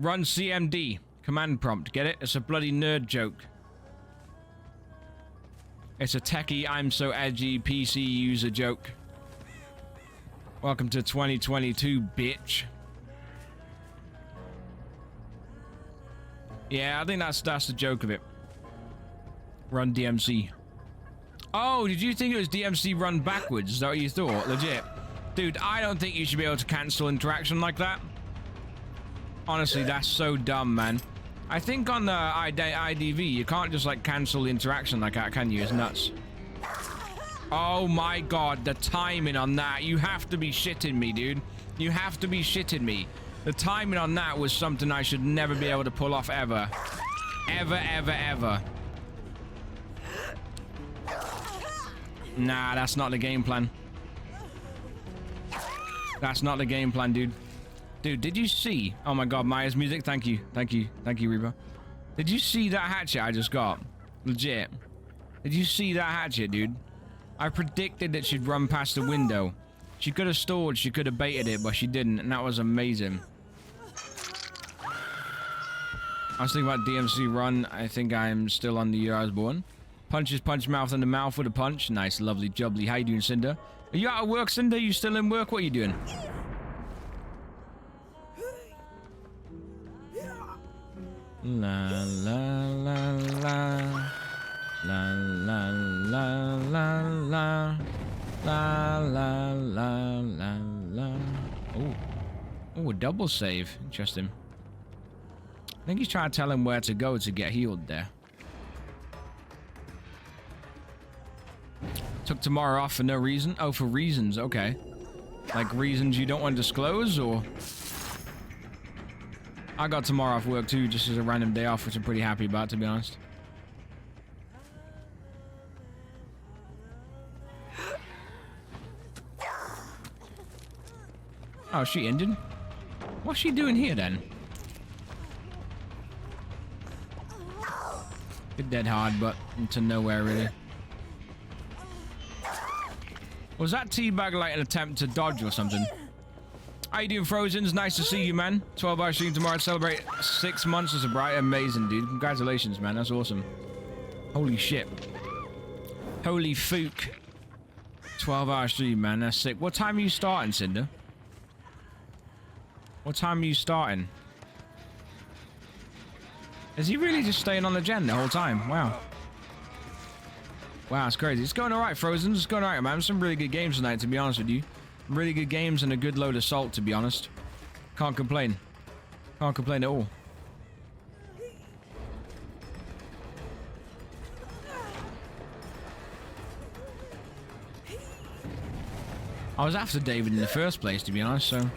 Run CMD. Command prompt. Get it? It's a bloody nerd joke. It's a techie, I'm so edgy PC user joke. Welcome to 2022, bitch. Yeah, I think that's the joke of it. Run DMC. Oh, did you think it was DMC run backwards? Is that what you thought? Legit. Dude, I don't think you should be able to cancel interaction like that. Honestly, that's so dumb, man. I think on the IDV, you can't just, like, cancel the interaction like that, can you? It's nuts. Oh my god, the timing on that. You have to be shitting me, dude. You have to be shitting me. The timing on that was something I should never be able to pull off ever. Ever, ever, ever. Nah, that's not the game plan. That's not the game plan, dude. Dude, did you see? Oh my god, Maya's music. Thank you. Thank you. Thank you, Reba. Did you see that hatchet I just got? Legit. Did you see that hatchet, dude? I predicted that she'd run past the window. She could have stalled, she could have baited it, but she didn't, and that was amazing. I was thinking about DMC run. I think I'm still on the year I was born. Punches, punch mouth in the mouth with a punch. Nice, lovely, jubbly. How you doing, Cinder? Are you out of work, Cinder? You still in work? What are you doing? La la la la. La la la la la. La la la la la. Oh. Oh, a double save. Interesting. I think he's trying to tell him where to go to get healed there. Took tomorrow off for no reason? Oh, for reasons. Okay. Like reasons you don't want to disclose, or... I got tomorrow off work too, just as a random day off, which I'm pretty happy about, to be honest. Oh, she injured? What's she doing here then? Get dead hard, but to nowhere really. Was that teabag like an attempt to dodge or something? How you doing, Frozen's? Nice to see you, man. 12-hour stream tomorrow to celebrate 6 months as a bright. Amazing, dude. Congratulations, man. That's awesome. Holy shit. Holy fook. 12-hour stream, man. That's sick. What time are you starting, Cinder? What time are you starting? Is he really just staying on the gen the whole time? Wow. Wow, it's crazy. It's going alright, Frozen. It's going alright, man. Some really good games tonight, to be honest with you. Really good games and a good load of salt, to be honest. Can't complain. Can't complain at all. I was after David in the first place, to be honest, so...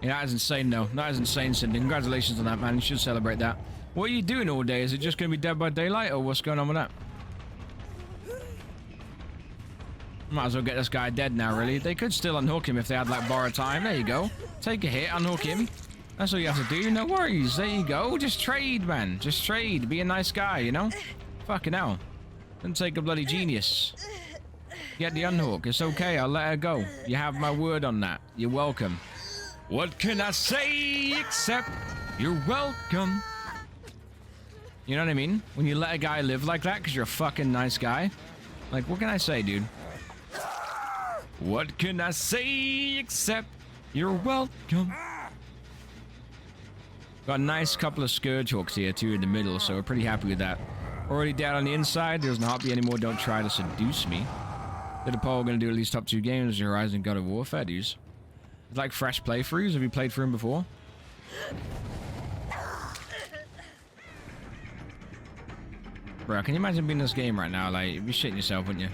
Yeah, that is insane, though. That is insane, Cindy. Congratulations on that, man. You should celebrate that. What are you doing all day? Is it just going to be Dead by Daylight, or what's going on with that? Might as well get this guy dead now, really. They could still unhook him if they had, like, borrowed time. There you go. Take a hit, unhook him. That's all you have to do. No worries. There you go. Just trade, man. Just trade. Be a nice guy, you know? Fucking hell. Don't take a bloody genius. Get the unhook. It's okay. I'll let her go. You have my word on that. You're welcome. What can I say except you're welcome? You know what I mean? When you let a guy live like that because you're a fucking nice guy. Like, what can I say, dude? What can I say except you're welcome? Got a nice couple of Scourge hooks here, too, in the middle, so we're pretty happy with that. Already down on the inside. There's not be anymore. Don't try to seduce me. Did a poll going to do at least top 2 games? Horizon God of War. Fair dues. Like fresh playthroughs? Have you played through him before? Bro, can you imagine being in this game right now? Like, you'd be shitting yourself, wouldn't you?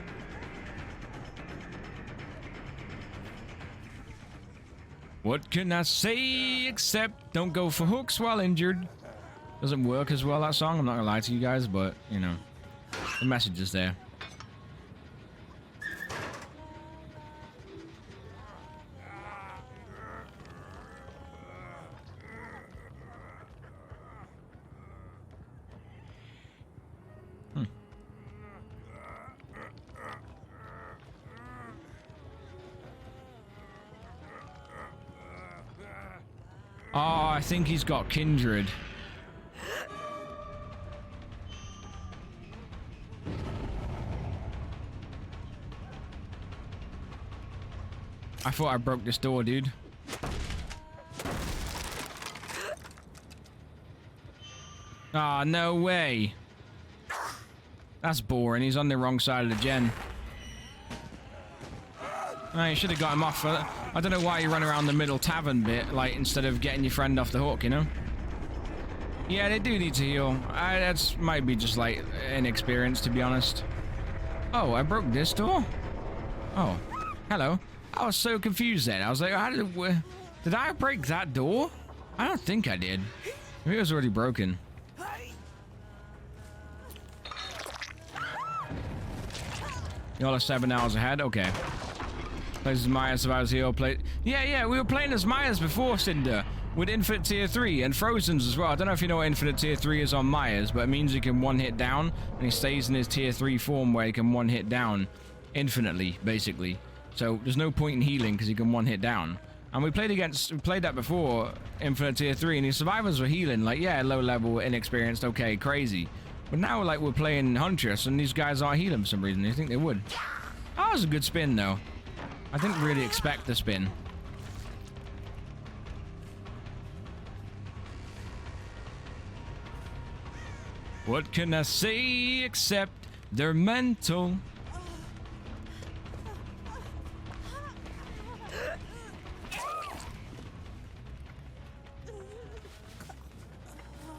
What can I say except don't go for hooks while injured? Doesn't work as well, that song. I'm not gonna lie to you guys, but, you know, the message is there. Oh, I think he's got Kindred. I thought I broke this door, dude. Ah, oh, no way. That's boring. He's on the wrong side of the gen. Oh, you should have got him off. I don't know why you run around the middle tavern bit, like, instead of getting your friend off the hook, you know? Yeah, they do need to heal. That's might be just, like, inexperience, to be honest. Oh, I broke this door? Oh, hello. I was so confused then. I was like, did I break that door? I don't think I did. Maybe it was already broken. Y'all are 7 hours ahead? Okay. Plays as Maya, survives heal, play... Yeah, we were playing as Maya's before, Cinder. With Infinite Tier 3 and Frozen's as well. I don't know if you know what Infinite Tier 3 is on Maya's, but it means he can one-hit down, and he stays in his Tier 3 form where he can one-hit down infinitely, basically. So there's no point in healing because he can one-hit down. And we played that before, Infinite Tier 3, and his survivors were healing. Like, yeah, low level, inexperienced, okay, crazy. But now, like, we're playing Huntress, and these guys aren't healing for some reason. You think they would? That was a good spin, though. I didn't really expect the spin. What can I say except they're mental?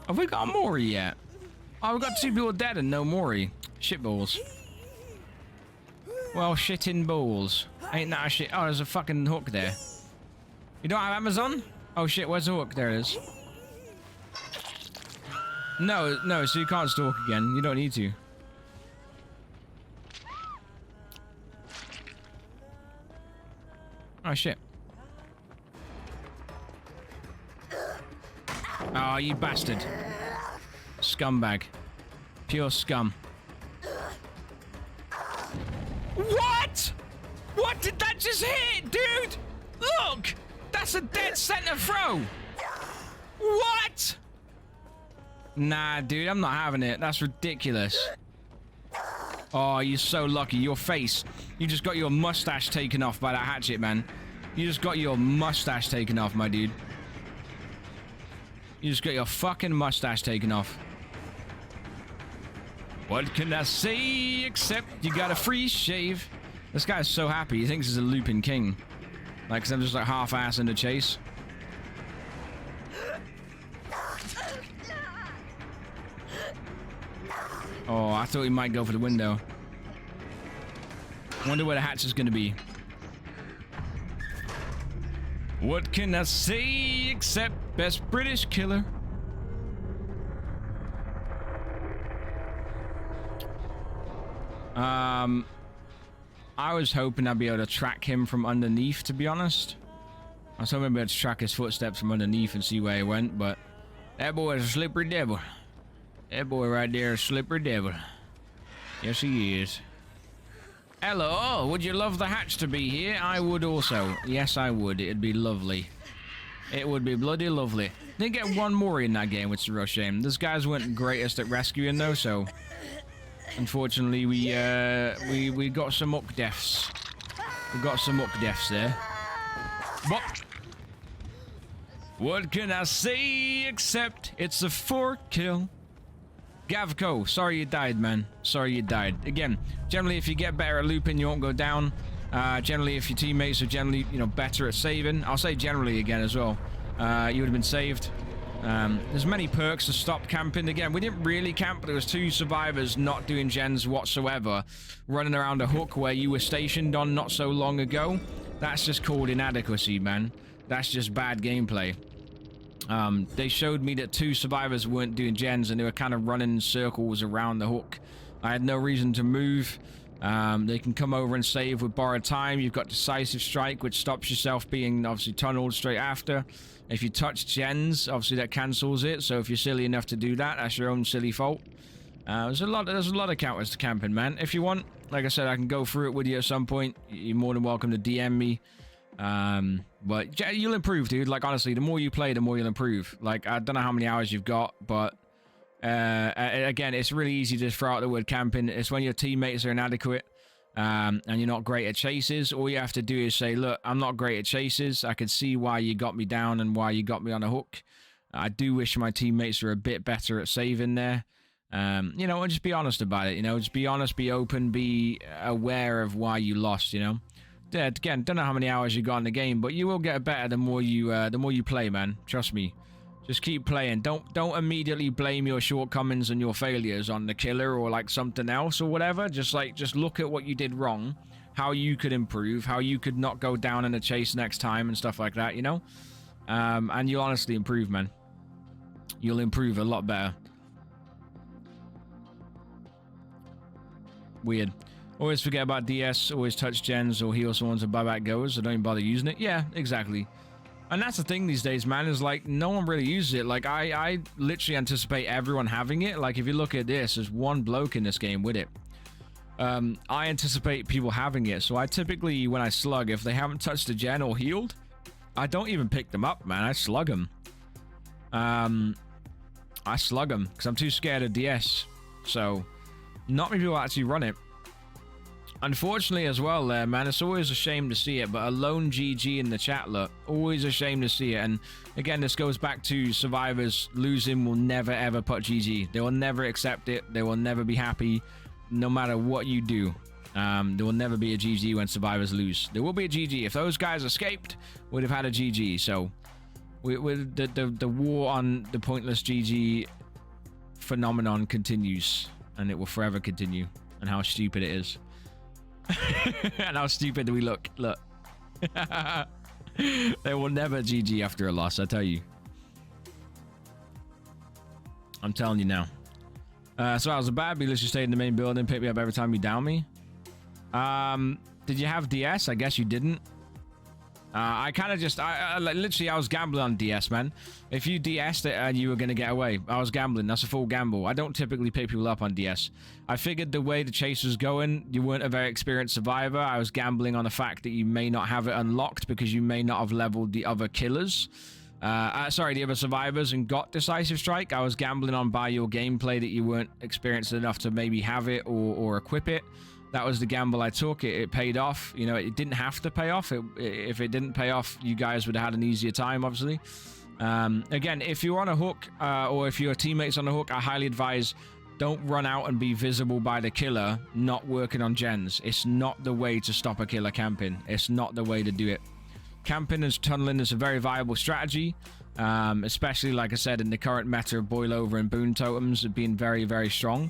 Have we got Mori yet? Oh, we've got 2 people dead and no Mori. Shitballs. Well, shitting balls. Ain't that a shit? Oh, there's a fucking hook there. You don't have Amazon? Oh shit, where's the hook? There it is. No, so you can't stalk again. You don't need to. Oh shit. Oh, you bastard. Scumbag. Pure scum. What? What did that just hit, dude? Look! That's a dead center throw! What? Nah, dude, I'm not having it. That's ridiculous. Oh, you're so lucky. Your face. You just got your mustache taken off by that hatchet, man. You just got your mustache taken off, my dude. You just got your fucking mustache taken off. What can I say except you got a free shave? This guy's so happy. He thinks he's a looping king. Like, cause I'm just like half-ass in the chase. Oh, I thought he might go for the window. Wonder where the hatch is gonna be. What can I say except best British killer? I was hoping I'd be able to track him from underneath, to be honest. I was hoping I'd be able to track his footsteps from underneath and see where he went, but that boy is a slippery devil. That boy right there is a slippery devil. Yes, he is. Hello, would you love the hatch to be here? I would also. Yes, I would. It'd be lovely. It would be bloody lovely. Didn't get one more in that game, which is a real shame. Those guys weren't greatest at rescuing, though, so... Unfortunately, we got some muck deaths. We got some muck deaths there. What can I say except it's a 4-kill? Gavco, sorry you died, man. Sorry you died. Again, generally if you get better at looping, you won't go down. Generally, if your teammates are generally, you know, better at saving. I'll say generally again as well. You would have been saved. There's many perks to stop camping. Again, we didn't really camp, but there was 2 survivors not doing gens whatsoever, running around a hook where you were stationed on not so long ago. That's just called inadequacy, man. That's just bad gameplay. They showed me that 2 survivors weren't doing gens and they were kind of running circles around the hook. I had no reason to move. They can come over and save with borrowed time. You've got decisive strike, which stops yourself being obviously tunneled straight after. If you touch gens, obviously that cancels it. So if you're silly enough to do that, that's your own silly fault. There's a lot of counters to camping, man. If you want, like I said, I can go through it with you at some point. You're more than welcome to DM me. But you'll improve, dude. Like, honestly, the more you play, the more you'll improve. Like, I don't know how many hours you've got, but again, it's really easy to throw out the word camping. It's when your teammates are inadequate and you're not great at chases. All you have to do is say, look, I'm not great at chases. I can see why you got me down and why you got me on a hook. I do wish my teammates were a bit better at saving there. You know, and just be honest about it. You know, just be honest, be open, be aware of why you lost, you know. Yeah, again, don't know how many hours you got in the game, but you will get better the more you play, man. Trust me. Just keep playing. Don't immediately blame your shortcomings and your failures on the killer or like something else or whatever. Just look at what you did wrong, how you could improve, how you could not go down in a chase next time and stuff like that, you know? And you'll honestly improve, man. You'll improve a lot better. Weird. Always forget about DS, always touch gens or heal someone to buy back goers, so don't even bother using it. Yeah, exactly. And that's the thing these days, man, is like no one really uses it. Like I literally anticipate everyone having it. Like if you look at this, there's one bloke in this game with it. I anticipate people having it. So I typically, when I slug, if they haven't touched a gen or healed, I don't even pick them up, man. I slug them. I slug them because I'm too scared of DS. So not many people actually run it. Unfortunately as well there, man, it's always a shame to see it, but a lone GG in the chat, look, always a shame to see it. And again, this goes back to survivors. Losing will never ever put GG. They will never accept it. They will never be happy no matter what you do. There will never be a GG when survivors lose. There will be a GG. If those guys escaped, we'd have had a GG. So with the war on the pointless GG phenomenon continues, and it will forever continue. And how stupid it is. And how stupid do we look? Look. They will never GG after a loss, I tell you. I'm telling you now. So I was a bad because you stayed in the main building, pick me up every time you down me. Did you have DS? I guess you didn't. I kind of just, literally, I was gambling on DS, man. If you DS'd it and you were going to get away, I was gambling. That's a full gamble. I don't typically pick people up on DS. I figured the way the chase was going, you weren't a very experienced survivor. I was gambling on the fact that you may not have it unlocked because you may not have leveled the other killers. Sorry, the other survivors and got Decisive Strike. I was gambling on by your gameplay that you weren't experienced enough to maybe have it or equip it. That was the gamble I took. It paid off. You know, it didn't have to pay off. If it didn't pay off, you guys would have had an easier time, obviously. Again, if you're on a hook or if your teammate's on a hook, I highly advise don't run out and be visible by the killer not working on gens. It's not the way to stop a killer camping. It's not the way to do it. Camping and tunneling is a very viable strategy, especially, like I said, in the current meta of boil over and boon totems being very, very strong.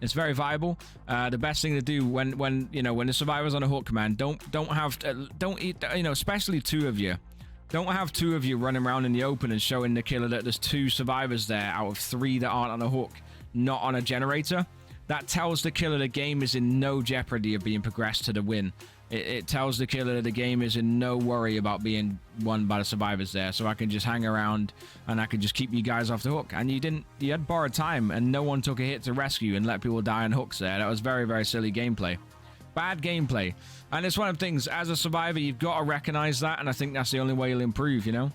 It's very viable. The best thing to do when the survivor's on a hook, man, don't especially two of you. Don't have two of you running around in the open and showing the killer that there's two survivors there out of three that aren't on a hook, not on a generator. That tells the killer the game is in no jeopardy of being progressed to the win. It tells the killer that the game is in no worry about being won by the survivors there. So I can just hang around and I can just keep you guys off the hook. And you had borrowed time and no one took a hit to rescue and let people die on hooks there. That was very, very silly gameplay. Bad gameplay. And it's one of the things, as a survivor, you've got to recognize that. And I think that's the only way you'll improve, you know?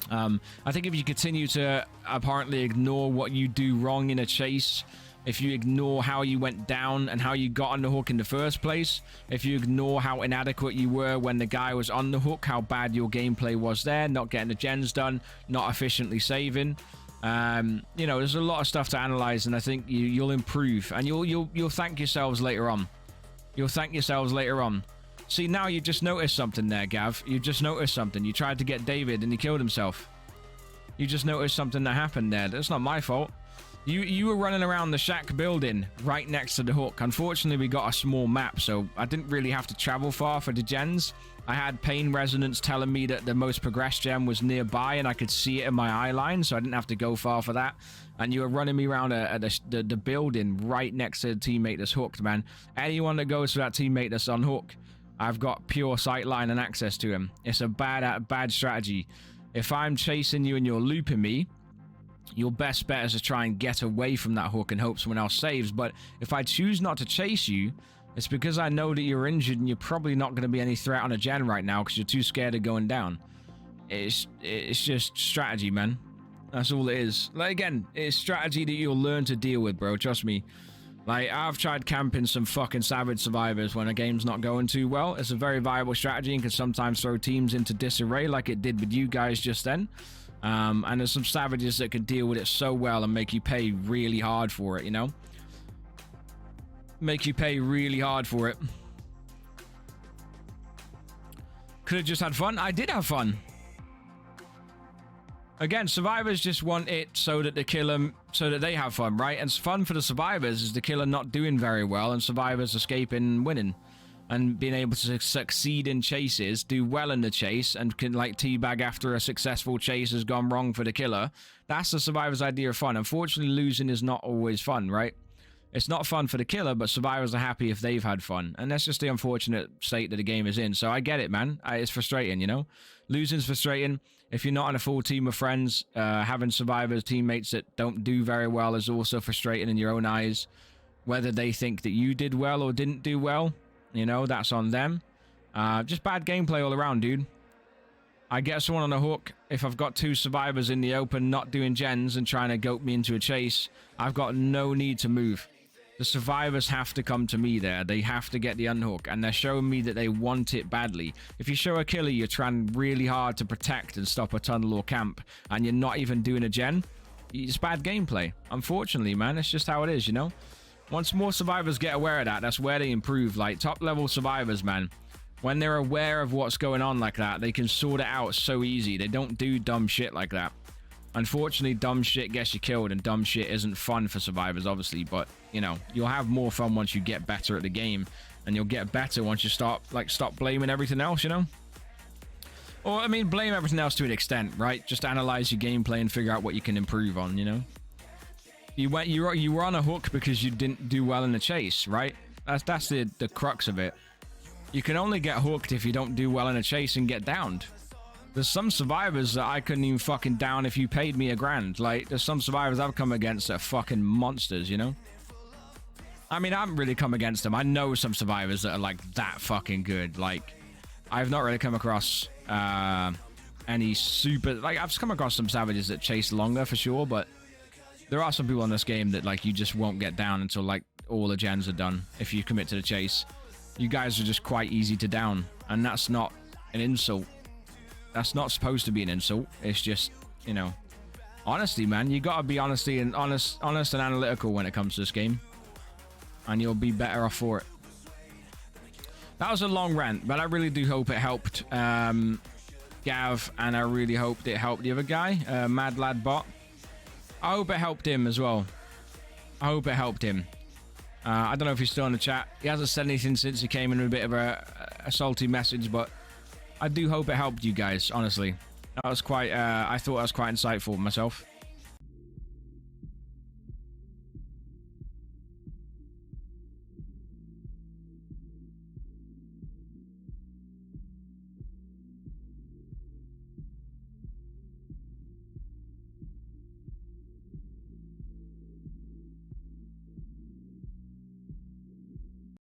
I think if you continue to apparently ignore what you do wrong in a chase, if you ignore how you went down and how you got on the hook in the first place, if you ignore how inadequate you were when the guy was on the hook, how bad your gameplay was there, not getting the gens done, not efficiently saving, there's a lot of stuff to analyze, and I think you'll improve, and you'll thank yourselves later on. You'll thank yourselves later on. See, now you just noticed something there, Gav. You just noticed something. You tried to get David and he killed himself. You just noticed something that happened there. That's not my fault. You were running around the shack building right next to the hook. Unfortunately, we got a small map, so I didn't really have to travel far for the gens. I had pain resonance telling me that the most progressed gem was nearby, and I could see it in my eye line, so I didn't have to go far for that. And you were running me around the building right next to the teammate that's hooked, man. Anyone that goes for that teammate that's on hook, I've got pure sight line and access to him. It's a bad strategy. If I'm chasing you and you're looping me, your best bet is to try and get away from that hook and hope someone else saves. But if I choose not to chase you, It's because I know that you're injured and you're probably not going to be any threat on a gen right now because you're too scared of going down. It's just strategy, man. That's all it is. Like, again, it's strategy that you'll learn to deal with, bro. Trust me. Like, I've tried camping some fucking savage survivors when a game's not going too well. It's a very viable strategy and can sometimes throw teams into disarray like it did with you guys just then. And there's some savages that can deal with it so well and make you pay really hard for it, you know? Make you pay really hard for it. Could have just had fun. I did have fun. Again, survivors just want it so that the killer, so that they have fun, right? And fun for the survivors is the killer not doing very well and survivors escaping and winning. And being able to succeed in chases, do well in the chase, and can like teabag after a successful chase has gone wrong for the killer. That's the survivor's idea of fun. Unfortunately, losing is not always fun, right? It's not fun for the killer, but survivors are happy if they've had fun. And that's just the unfortunate state that the game is in. So I get it, man. It's frustrating, you know? Losing's frustrating. If you're not on a full team of friends, having survivors, teammates that don't do very well is also frustrating in your own eyes. Whether they think that you did well or didn't do well, you know, that's on them. Just bad gameplay all around, dude. I get someone on a hook. If I've got two survivors in the open not doing gens and trying to goat me into a chase, I've got no need to move. The survivors have to come to me there. They have to get the unhook, and they're showing me that they want it badly. If you show a killer you're trying really hard to protect and stop a tunnel or camp, and you're not even doing a gen, it's bad gameplay. Unfortunately, man, it's just how it is, you know? Once more survivors get aware of that, that's where they improve. Like, top-level survivors, man, when they're aware of what's going on like that, they can sort it out so easy. They don't do dumb shit like that. Unfortunately, dumb shit gets you killed, and dumb shit isn't fun for survivors, obviously, but, you know, you'll have more fun once you get better at the game, and you'll get better once you stop blaming everything else, you know? Or, I mean, blame everything else to an extent, right? Just analyze your gameplay and figure out what you can improve on, you know? You were on a hook because you didn't do well in the chase, right? That's the crux of it. You can only get hooked if you don't do well in a chase and get downed. There's some survivors that I couldn't even fucking down if you paid me $1,000. Like, there's some survivors I've come against that are fucking monsters, you know? I mean, I haven't really come against them. I know some survivors that are, like, that fucking good. Like, I've not really come across any super... Like, I've come across some savages that chase longer, for sure, but there are some people in this game that, like, you just won't get down until, like, all the gens are done if you commit to the chase. You guys are just quite easy to down, and that's not an insult. That's not supposed to be an insult. It's just, you know, honesty, man. You gotta be honest and analytical when it comes to this game, and you'll be better off for it. That was a long rant, but I really do hope it helped Gav, and I really hoped it helped the other guy, Mad Lad Bot. I hope it helped him as well. I hope it helped him. I don't know if he's still in the chat. He hasn't said anything since he came in with a bit of a salty message, but I do hope it helped you guys, honestly. That was quite, I thought that was quite insightful myself.